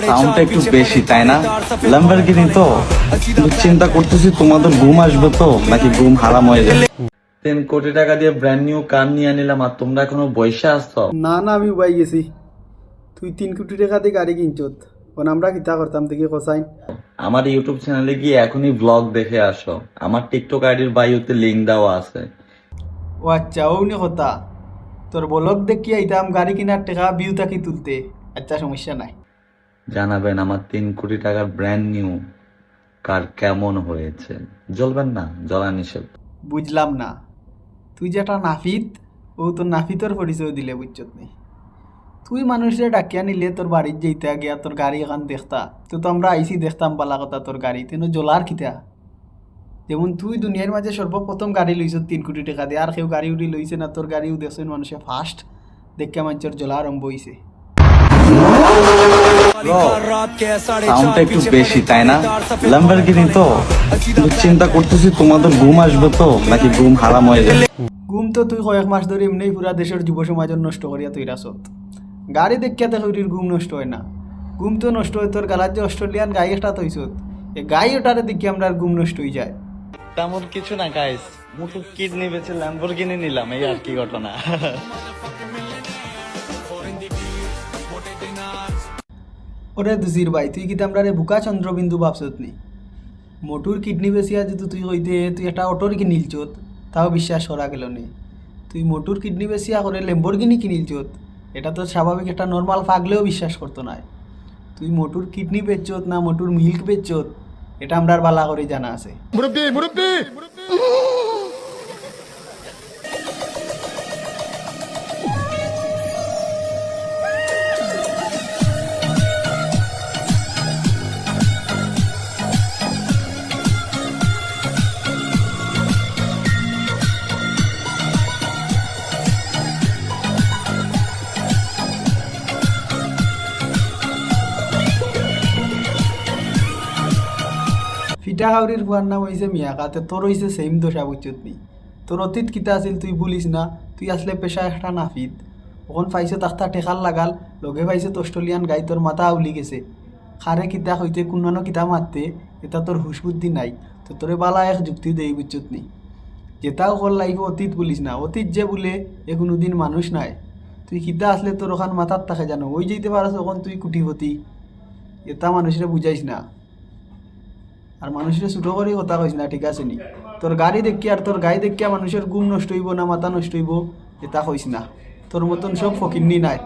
সাউন্ডটা একটু বেশি তাই না? ল্যাম্বরগিনি তো চিন্তা করতেছি তোমাদের ঘুম আসবে তো নাকি ঘুম হারাম হয়ে যাবে। 3 কোটি টাকা দিয়ে ব্র্যান্ড নিউ কার নিয়ে নিলাম আর তোমরা এখনো বসে আসছো। না না আমি উবাই গেছি। তুই 3 কোটি টাকা দিয়ে গাড়ি কিনছত, কোন আমরা কিতা করতাম দেখি কসাই। আমার ইউটিউব চ্যানেলে গিয়ে এখনই ব্লগ দেখে আসো, আমার টিকটক আইডির বায়োতে লিংক দেওয়া আছে। ও আচ্ছা ওনি কথা, তোর বলক দেখি আইতাম গাড়ি কিনার টাকা বিউ থাকি তুলতে। আচ্ছা সমস্যা নাই। জানাবেন আমার 3 কোটি টাকার ব্র্যান্ড নিউ কার কেমন হয়েছে। জ্বলবেন না, জ্বলা নিষেধ। বুঝলাম না, তুই যেটা নাফিত ও তোর নাফিতর পরিচয় দিলে বুঝছত নেই। তুই মানুষের ডাকিয়া নিলে তোর বাড়ির যেইতা গিয়া তোর গাড়ি এখন দেখতা তো আমরা আইসি দেখতাম পালা কথা তোর গাড়ি তেন জ্বলার কিতা। যেমন তুই দুনিয়ার মাঝে সর্বপ্রথম গাড়ি লইছ 3 কোটি টাকা দিয়ে, আর কেউ গাড়ি উড়ি লইছে না, তোর গাড়িও দেখছেন মানুষে ফার্স্ট দেখে মানুষের জ্বলা আরম্ভ হইছে। সাউন্ডটা একটু বেশি তাই না? ল্যাম্বরগিনি তো চিন্তা করতেছি তোমাদের ঘুম আসবে তো নাকি ঘুম হারাম হয়ে যাবে। ঘুম তো তুই কয়েক মাস ধরে এমনি পুরা দেশের যুব সমাজের নষ্ট করিয়া তুই রাসত। গাড়ি দেখিয়া তো ঘুম নষ্ট হয় না, ঘুম তো নষ্ট হয় তোর গালার যে অস্ট্রেলিয়ান গাই একটা তৈছত, এই গাই ওটারে দেখি আমরা আর ঘুম নষ্ট হয়ে যায়। তেমন কিছু না গাইস, মুটু কিডনি বেচে ল্যাম্বরগিনি নিলাম, এই আর কি ঘটনা। ওরে দুজির ভাই তুই কিন্তু আমরা রে বুকা চন্দ্রবিন্দু ভাবছত নি। মোটুর কিডনি বেশিয়া যদি তুই হইতে তুই একটা অটোর কিনিলছত তাও বিশ্বাস করা গেল নি। তুই মোটুর কিডনি বেশিয়া করে ল্যাম্বরগিনি কিনিলছত, এটা তো স্বাভাবিক একটা নর্মাল পাগলেও বিশ্বাস করতো না। তুই মোটুর কিডনি বেচছত না মোটুর মিল্ক বেচছত এটা আমরা আর বালা করে জানা আছে। ফিটা হাউরির ফুয়ার নাম হয়েছে মিয়াকাতে, তোর হয়েছে সেম দশা বুঝছত নি। তোর অতীত কিতা আছিল তুই বলিস না, তুই আসলে পেশা একটা নাফিত। ওখন পাইছে তাক্তা টেকাল লাগাল, লগে পাইছে অস্ট্রেলিয়ান গাই, তোর মাথা আউলি গেছে। খারে কিতা হইতে কোনানো কিতা মারতে এটা তোর হুশ বুদ্ধি নাই। তো তোরে বালা এক যুক্তি দেই বুঝছত নি। যেটাও কর লাইফে অতীত বলিস না, অতীত যে বলে এ কোনোদিন মানুষ নাই। তুই কিতা আসলে তোর ওখান মাথার থাকে জানো, ওই যেতে পারস ওখান তুই কুটিপতি। এটা মানুষের বুঝাইস না, আর মানুষের ছোটো করে কথা কইস না, ঠিক আছে নি? তোর গাড়ি দেখি আর তোর গাড়ি দেখিয়া মানুষের ঘুম নষ্ট হইব না মাথা নষ্ট হইব এটা কইস না। তোর মতন সব ফকিন্নি নাই।